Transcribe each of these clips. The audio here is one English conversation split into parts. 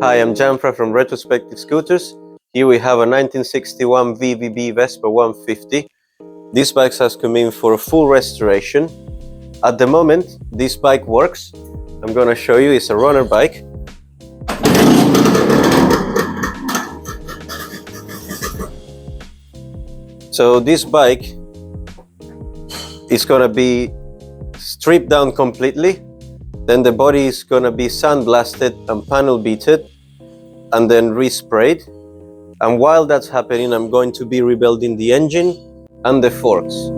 Hi, I'm Janfra from Retrospective Scooters. Here we have a 1961 VVB Vespa 150. This bike has come in for a full restoration. At the moment, this bike works. I'm gonna show you, it's a runner bike. So this bike is gonna be stripped down completely. Then the body is gonna be sandblasted and panel beated and then resprayed. And while that's happening, I'm going to be rebuilding the engine and the forks.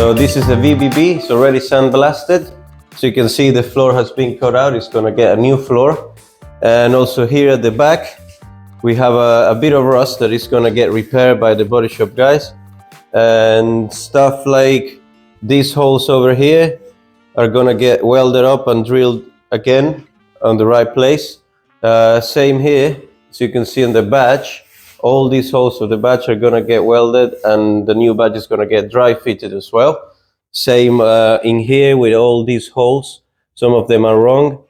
So this is the VBB, it's already sandblasted. So you can see the floor has been cut out. It's gonna get a new floor. And also here at the back, we have a bit of rust that is gonna get repaired by the body shop guys. And stuff like these holes over here are gonna get welded up and drilled again on the right place. Same here, so you can see in the badge, all these holes of the badge are gonna get welded, and the new badge is gonna get dry fitted as well. Same in here with all these holes. Some of them are wrong.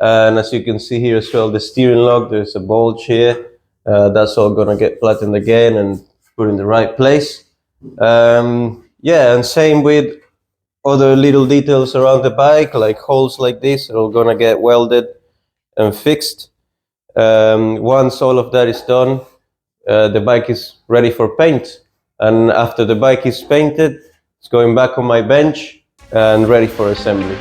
And as you can see here as well, the steering lock, there's a bulge here. That's all gonna get flattened again and put in the right place. Yeah, and same with other little details around the bike, like holes like this, are all gonna get welded and fixed. Once all of that is done, the bike is ready for paint. And after the bike is painted, it's going back on my bench and ready for assembly.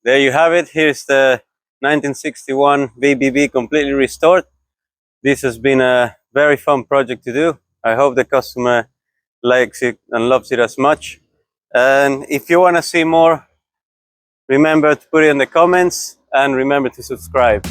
there you have it. Here's the 1961 VBB completely restored. This has been a very fun project to do. I hope the customer likes it and loves it as much. And if you want to see more, remember to put it in the comments and remember to subscribe.